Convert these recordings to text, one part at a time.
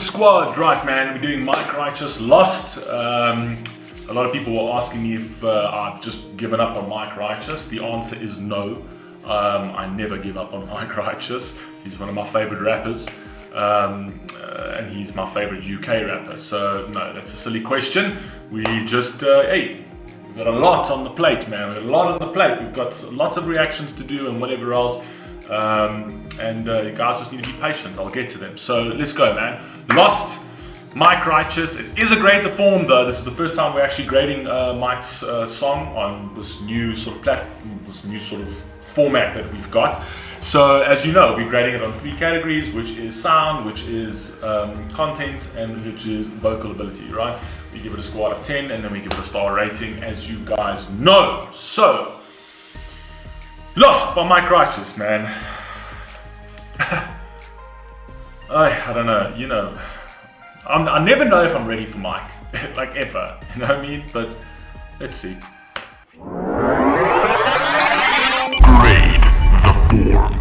squad. Right, man, we're doing Mike Righteous Lost. A lot of people were asking me if I've just given up on Mike Righteous. The answer is no. I never give up on Mike Righteous. He's one of my favorite rappers. And he's my favorite UK rapper. So no, that's a silly question. We just, hey, we've got a lot on the plate, man. We've got a lot on the plate. We've got lots of reactions to do and whatever else. You guys just need to be patient. I'll get to them. So let's go, man. Lost, Mike Righteous. It is a grade the form, though. This is the first time we're actually grading Mike's song on this new sort of platform, this new sort of format that we've got. So as you know, we're grading it on 3 categories, which is sound, which is content, and which is vocal ability, right? We give it a score out of 10, and then we give it a star rating, as you guys know. So, Lost by Mike Righteous, man. I don't know, you know, I never know if I'm ready for Mike, like ever, you know what I mean? But let's see. Grade the form.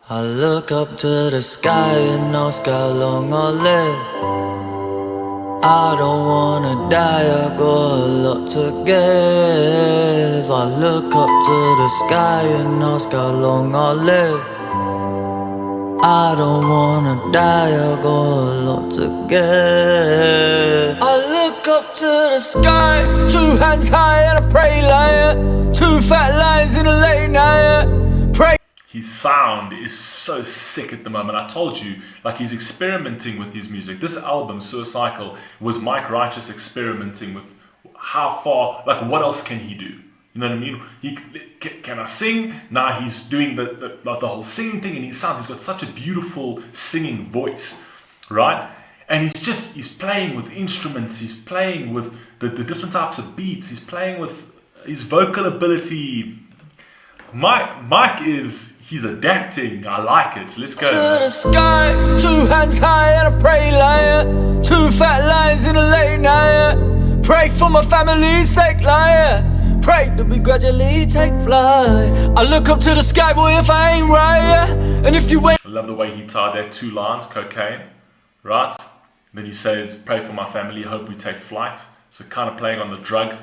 I look up to the sky and ask how long I'll live. I don't wanna die, I got a lot to give. I look up to the sky and ask how long I'll live. I don't wanna die, I got a lot to give. I look up to the sky, 2 hands high and I pray like 2 fat lines in a late night. Pray. His sound is so sick at the moment. I told you, like, he's experimenting with his music. This album, Suicycle, was Mike Righteous experimenting with how far, like, what else can he do? You know what I mean? He can I sing? Now he's doing the whole singing thing, and he sounds. He's got such a beautiful singing voice, right? And he's playing with instruments. He's playing with the different types of beats. He's playing with his vocal ability. Mike he's adapting. I like it. Let's go. To the sky, 2 hands high and I pray like 2 fat lines in a late night. Pray for my family's sake, like pray that we gradually take flight. I look up to the sky, boy, if I ain't right, and if you ain't. I love the way he tied that 2 lines, cocaine, right? Then he says, pray for my family, hope we take flight. So kind of playing on the drug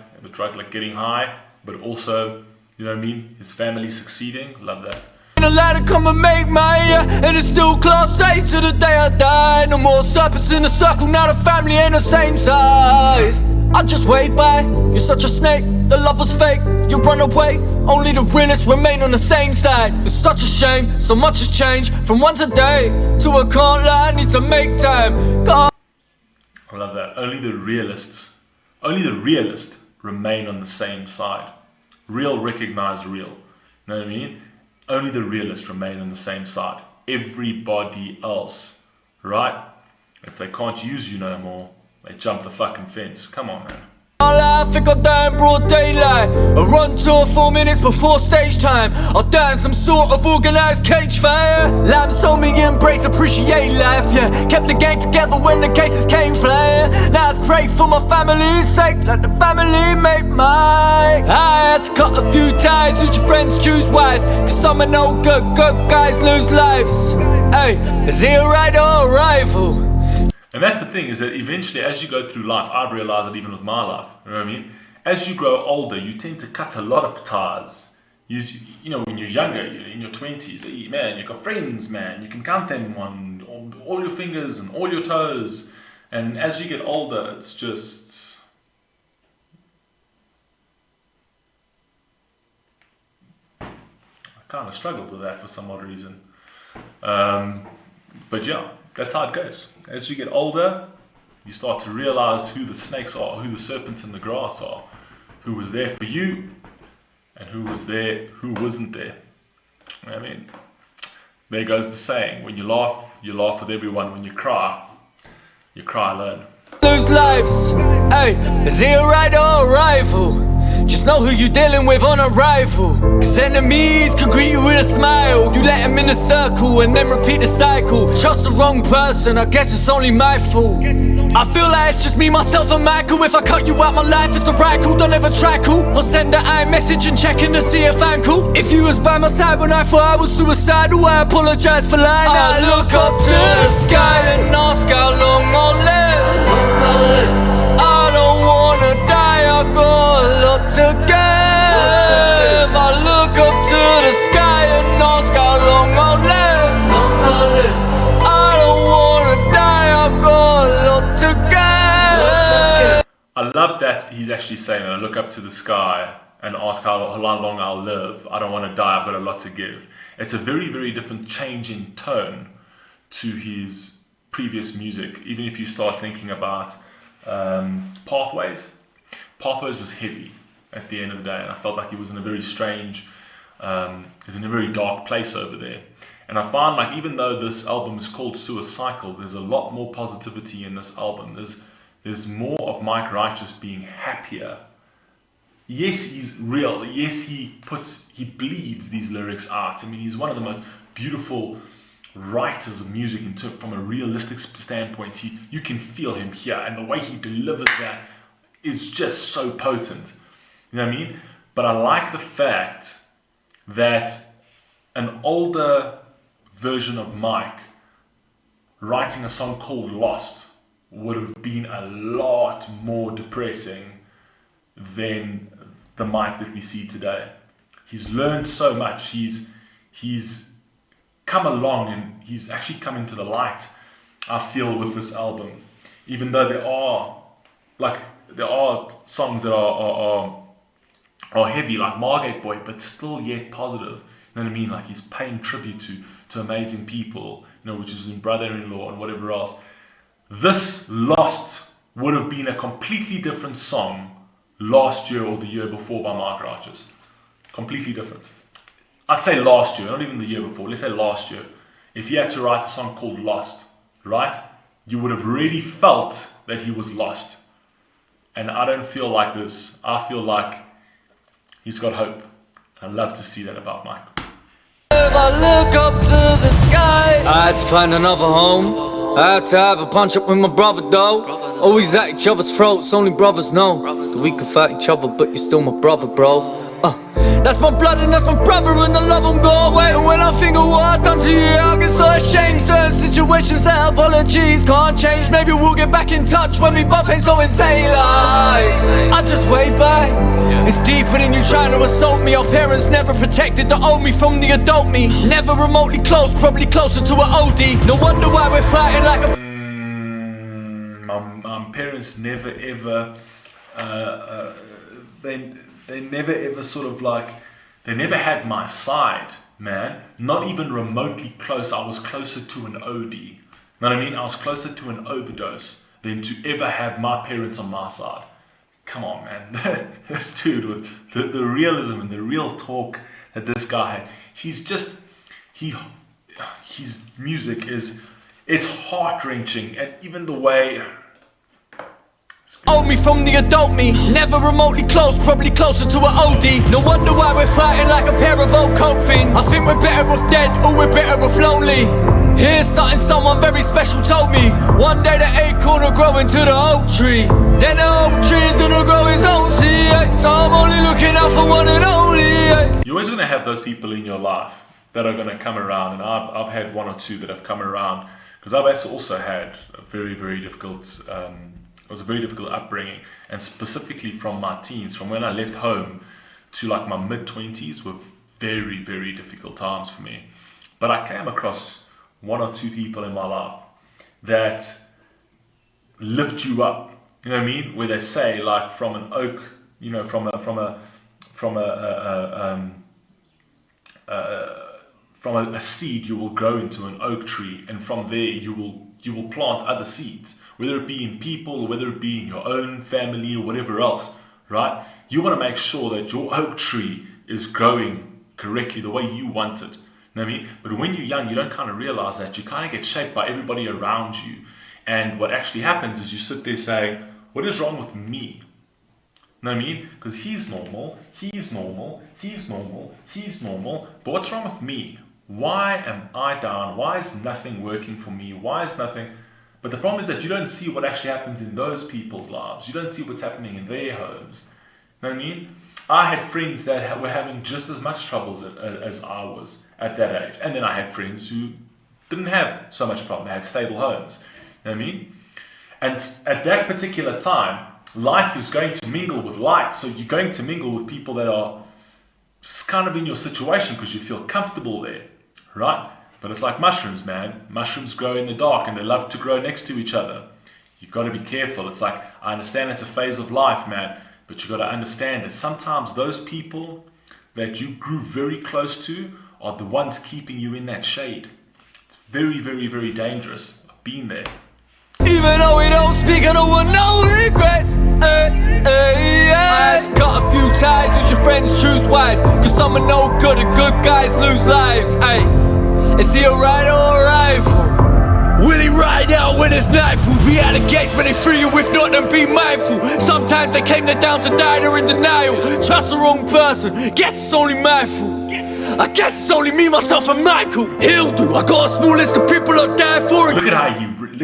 like getting high, but also, you know what I mean, his family succeeding. Love that. A ladder come and make my and it's still class A to the day I die. No more serpents in a circle, now the family ain't the same size. I just wait by, you're such a snake, the love was fake, you run away, only the realists remain on the same side. It's such a shame, so much has changed, from once a day to a can't lie, I need to make time. God. I love that. Only the realists remain on the same side. Real recognize real, you know what I mean? Only the realists remain on the same side. Everybody else, right? If they can't use you no more, they jump the fucking fence. Come on, man. I think I'll die in broad daylight. I run tour 4 minutes before stage time. I'll die in some sort of organised cage fire. Lambs told me embrace, appreciate life, yeah. Kept the gang together when the cases came flying. Now I pray for my family's sake, let the family make mine. I had to cut a few ties, use your friends, choose wise. Cause some are no good guys lose lives. Hey, is he a rider or a rival? And that's the thing, is that eventually as you go through life, I've realized it even with my life, you know what I mean? As you grow older, you tend to cut a lot of ties. You know, when you're younger, you're in your 20s, hey, man, you've got friends, man, you can count them on all your fingers and all your toes. And as you get older, it's just... I kind of struggled with that for some odd reason. But yeah. That's how it goes. As you get older, you start to realize who the snakes are, who the serpents in the grass are, who was there for you, and who was there, who wasn't there. You know what I mean, there goes the saying: when you laugh with everyone. When you cry alone. Lose lives. Hey, is he a rider or a rival? Just know who you dealing with on arrival. Cause enemies can greet you with a smile. You let them in a circle and then repeat the cycle. Trust the wrong person, I guess it's only my fault. I feel like it's just me, myself and Michael. If I cut you out my life, it's the right call. Don't ever try cool, or send an iMessage and checking to see if I'm cool. If you was by my side when I thought I was suicidal, I apologize for lying. I look up to the sky and ask how long I'll live. I don't wanna die, I got a lot to give. I look up to the sky and ask how long I'll live. I don't wanna die, I got a lot to give. I love that he's actually saying that. I look up to the sky and ask how long I'll live. I don't want to die, I've got a lot to give. It's a very, very different change in tone to his previous music. Even if you start thinking about Pathways. Pathways was heavy at the end of the day, and I felt like he was in a very strange, he's in a very dark place over there. And I find like even though this album is called Suicycle, there's a lot more positivity in this album. There's more of Mike Righteous being happier. Yes, he's real. Yes, he bleeds these lyrics out. I mean, he's one of the most beautiful writers of music from a realistic standpoint. You can feel him here, and the way he delivers that is just so potent. You know what I mean? But I like the fact that an older version of Mike writing a song called Lost would have been a lot more depressing than the Mike that we see today. He's learned so much. He's come along, and he's actually come into the light, I feel, with this album. Even though there are songs that are heavy, like Margate Boy, but still yet positive. You know what I mean? Like he's paying tribute to amazing people, you know, which is his brother-in-law and whatever else. This Lost would have been a completely different song last year or the year before by Mike Righteous. Completely different. I'd say last year, not even the year before. Let's say last year. If he had to write a song called Lost, right? You would have really felt that he was lost. And I don't feel like this. I feel like he's got hope. I love to see that about Mike. If I look up to the sky, I had to find another home. I had to have a punch up with my brother though. Always at each other's throats, only brothers know that we can fight each other, but you're still my brother, bro. That's my blood and that's my brother, and I love him, go away. And when I think of what I've done to you, I get so ashamed. Certain situations that apologies can't change. Maybe we'll get back in touch when we both ain't so insane. Like, I just wait by. It's deeper than you trying to assault me. Our parents never protected the old me from the adult me. Never remotely close, probably closer to an OD. No wonder why we're fighting like a my parents never ever they never ever sort of like, they never had my side, man. Not even remotely close. I was closer to an OD. You know what I mean? I was closer to an overdose than to ever have my parents on my side. Come on, man. This dude with the realism and the real talk that this guy had. He's just, his music it's heart-wrenching, and even the way old me from the adult me, never remotely close, probably closer to an OD. No wonder why we're fighting like a pair of old coke fiends. I think we're better off dead, or we're better off lonely. Here's something someone very special told me. One day the acorn will grow into the oak tree. Then the oak tree is gonna grow its own seed. So I'm only looking out for one and only. You're always gonna have those people in your life that are gonna come around, and I've had one or two that have come around, because I've also had a very, very difficult it was a very difficult upbringing, and specifically from my teens, from when I left home to like my mid-20s, were very, very difficult times for me. But I came across one or two people in my life that lift you up, you know what I mean? Where they say, like, from an oak, you know, from a seed you will grow into an oak tree, and from there you will plant other seeds. Whether it be in people, or whether it be in your own family, or whatever else, right? You want to make sure that your oak tree is growing correctly the way you want it. You know what I mean? But when you're young, you don't kind of realize that. You kind of get shaped by everybody around you. And what actually happens is you sit there saying, what is wrong with me? Know what I mean? Because he's normal, he's normal, he's normal, he's normal. But what's wrong with me? Why am I down? Why is nothing working for me? Why is nothing? But the problem is that you don't see what actually happens in those people's lives. You don't see what's happening in their homes. Know what I mean? I had friends that were having just as much troubles as I was at that age. And then I had friends who didn't have so much problem. They had stable homes. You know what I mean? And at that particular time, like is going to mingle with like. So you're going to mingle with people that are kind of in your situation because you feel comfortable there, right? But it's like mushrooms, man. Mushrooms grow in the dark and they love to grow next to each other. You've got to be careful. It's like, I understand it's a phase of life, man, but you've got to understand that sometimes those people that you grew very close to are the ones keeping you in that shade. It's very, very, very dangerous. I've been there. Even though we don't speak, I don't want no regrets. I cut a few ties, use your friends, choose wise. Cause some are no good and good guys lose lives. Is he a rider or a rifle? Will he ride out when it's nightfall? Be out of gates when they free you, if not then be mindful. Sometimes they claim they're down to die, they're in denial. Trust the wrong person, guess it's only my fault. I guess it's only me, myself and Michael. He'll do, I got a small list of people I'll die for. Look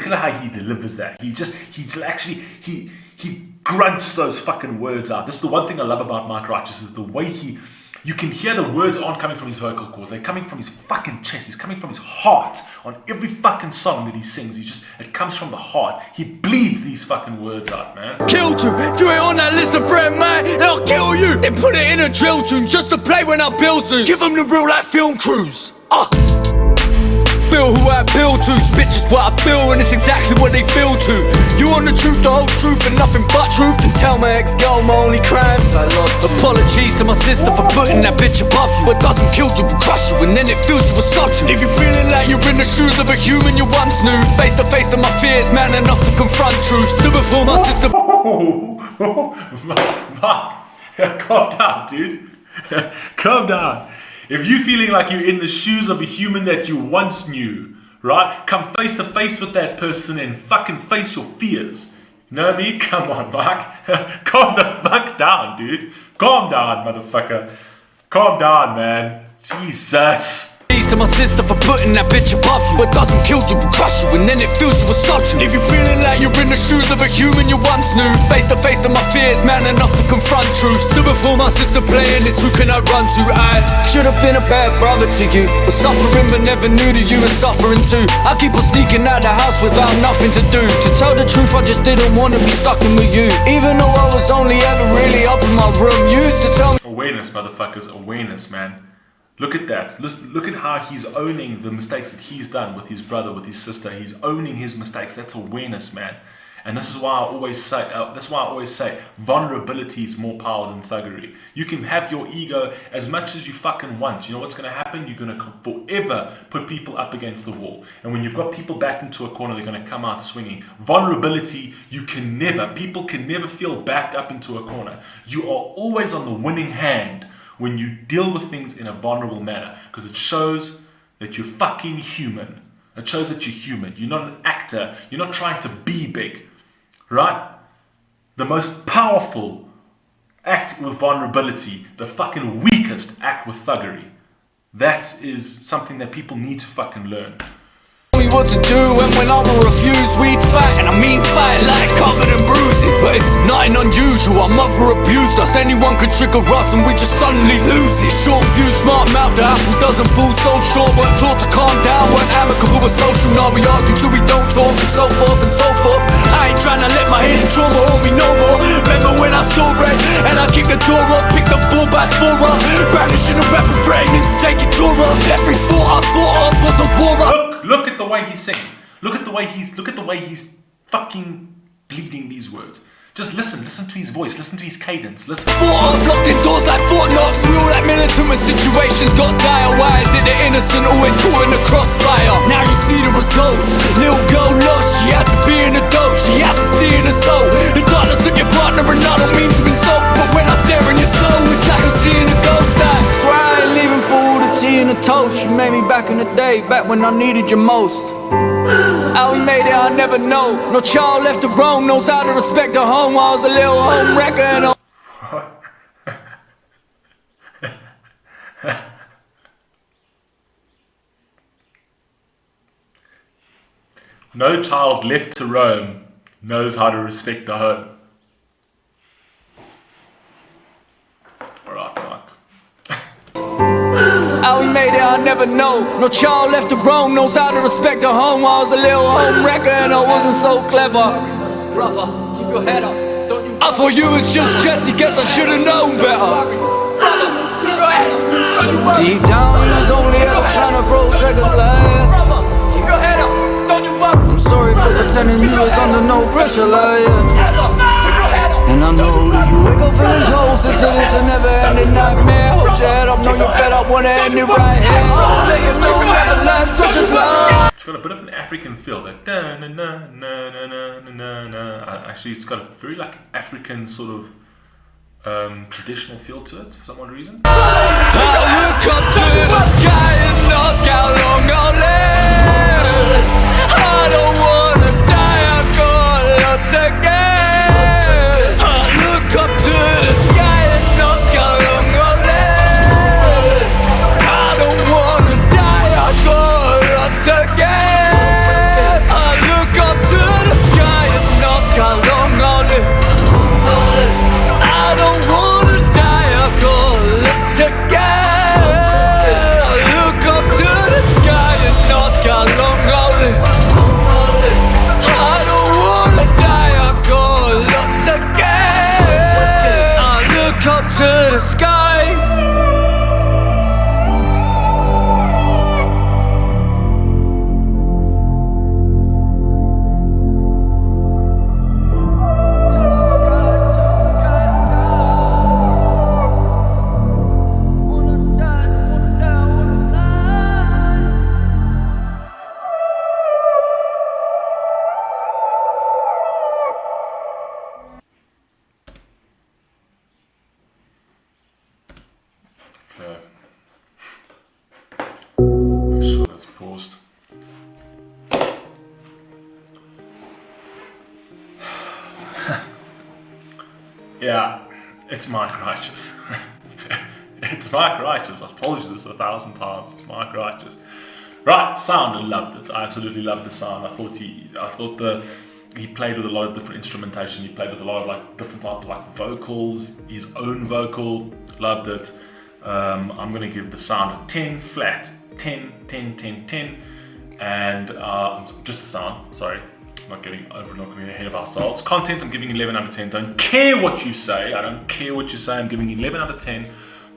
at how he delivers that. He grunts those fucking words out. This is the one thing I love about Mike Righteous, is the way you can hear the words aren't coming from his vocal cords. They're coming from his fucking chest. He's coming from his heart on every fucking song that he sings. It comes from the heart. He bleeds these fucking words out, man. Killed you. If you ain't on that list of friend, man, then I'll kill you. Then put it in a drill tune just to play when I build to. Give them the real life film crews. Feel who I build to, spit just what I feel, and it's exactly what they feel to. You want the truth, the whole truth, and nothing but truth? Then tell my ex-girl my only crimes I lost. Apologies to my sister for putting that bitch above you. What doesn't kill you will crush you, and then it fills you with such. If you're feeling like you're in the shoes of a human you once knew, face to face with my fears, man enough to confront truth. Stood before my sister. Calm down, dude. Calm down. If you're feeling like you're in the shoes of a human that you once knew, right? Come face to face with that person and fucking face your fears. You know what I mean? Come on, Mike. Calm the fuck down, dude. Calm down, motherfucker. Calm down, man. Jesus. To my sister for putting that bitch above you. What doesn't kill you will crush you, and then it fills you with such. If you're feeling like you're in the shoes of a human you once knew, face to face with my fears, man enough to confront truth. Stood before my sister playing this, who can I run to? I should have been a bad brother to you, was suffering but never knew that you were suffering too. I keep on sneaking out the house without nothing to do. To tell the truth, I just didn't want to be stuck in with you. Even though I was only ever really up in my room, you used to tell me. Awareness, motherfuckers, awareness, man. Look at that. Listen, look at how he's owning the mistakes that he's done with his brother, with his sister. He's owning his mistakes. That's awareness, man. And this is why I always say, vulnerability is more power than thuggery. You can have your ego as much as you fucking want. You know what's going to happen? You're going to forever put people up against the wall. And when you've got people backed into a corner, they're going to come out swinging. Vulnerability, people can never feel backed up into a corner. You are always on the winning hand when you deal with things in a vulnerable manner, because it shows that you're fucking human. It shows that you're human. You're not an actor. You're not trying to be big, right? The most powerful act with vulnerability, the fucking weakest act with thuggery. That is something that people need to fucking learn. Me what to do, and when I were refused, we'd fight, and I mean fight like covered in bruises. But it's nothing unusual, our mother abused us. Anyone could trigger us and we just suddenly lose it. Short fuse, smart mouth, the apple doesn't fall so short. Weren't taught to calm down, weren't amicable, we're social. Now we argue till we don't talk, and so forth and so forth. I ain't trying to let my hidden trauma hold me no more. Remember when I saw red, and I kicked the door off, picked the 4x4 up, brandishing a weapon, threatening to take your jaw off. Every thought I thought of was a war up. Look at the way he's singing. Look at the way he's fucking bleeding these words. Just listen to his voice, listen to his cadence, listen. Fought off, locked in doors like Fort Knox. We all that militant when situations got dire. Why is it the innocent always caught in the crossfire? Now you see the results. Little girl lost, she had to be in the dope. She had to see in the soul. The darkness of your partner, and I don't mean to insult, but when I stare in your soul, it's like I'm seeing a ghost. I swear I ain't leaving for all the tea and the toast. You made me back in the day, back when I needed you most. How we made it, I never know. No child left to roam, knows how to respect a home. I was a little home wrecker and No child left to roam knows how to respect a home. Alright, Mike. How we made it, I never know. No child left to roam knows how to respect a home. I was a little home wrecker and I wasn't so clever. Brother, keep your head up. Don't you? I thought you was just Jesse, guess I should've known better. Deep down, he was only ever trying to protect us life. Keep your head up, don't you worry. I'm sorry for pretending you was under no pressure like and I know that you wake up feeling cold, sister, it's a never-ending nightmare. Hold your head up, know you're fed up, wanna end it right here. Let you know never last precious love. It's got a bit of an African feel, that da na na na na na na na. Actually, it's got a very like African sort of traditional feel to it for some odd reason. I look up to the sky and ask how long I'll live. I don't wanna die, I got a lot to give. I look up to the sky and ask how long I'll live. I don't wanna die, I got a lot to give. I look up to the sky and ask how long I'll live. I don't wanna die, I got a lot to give. I look up to the sky and ask how long I'll live. I don't wanna die, I got a lot to give. I look up to the sky. Make sure that's paused. Yeah, it's Mike Righteous. It's Mike Righteous. I've told you this 1,000 times. It's Mike Righteous. Right, sound. I loved it. I absolutely loved the sound. I thought he played with a lot of different instrumentation. He played with a lot of like different types of like vocals. His own vocal. Loved it. I'm gonna give the sound a 10 flat. 10, 10, 10, 10. And just the sound. Sorry. Not getting ahead of ourselves. Content, I'm giving 11 out of 10. Don't care what you say. I don't care what you say. I'm giving 11 out of 10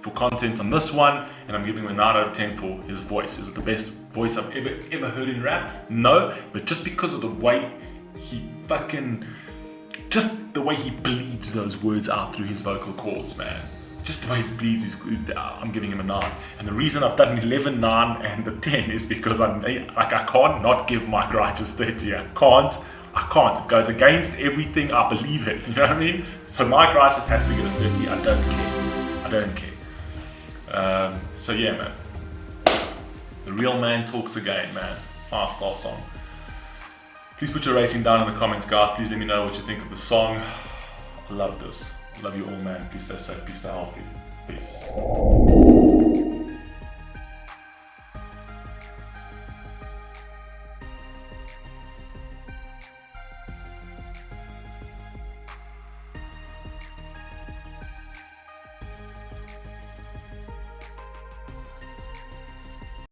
for content on this one, and I'm giving him a 9 out of 10 for his voice. Is it the best voice I've ever heard in rap? No, but just because of the way he just the way he bleeds those words out through his vocal cords, man. Just the way he bleeds, I'm giving him a 9. And the reason I've done 11, 9, and a 10 is because I can't not give Mike Righteous 30. I can't. It goes against everything I believe in. You know what I mean? So Mike Righteous has to get a 30. I don't care. So yeah, man. The Real Man Talks Again, man. 5-star song. Please put your rating down in the comments, guys. Please let me know what you think of the song. I love this. Love you all, man. Please stay safe. Please stay healthy. Peace.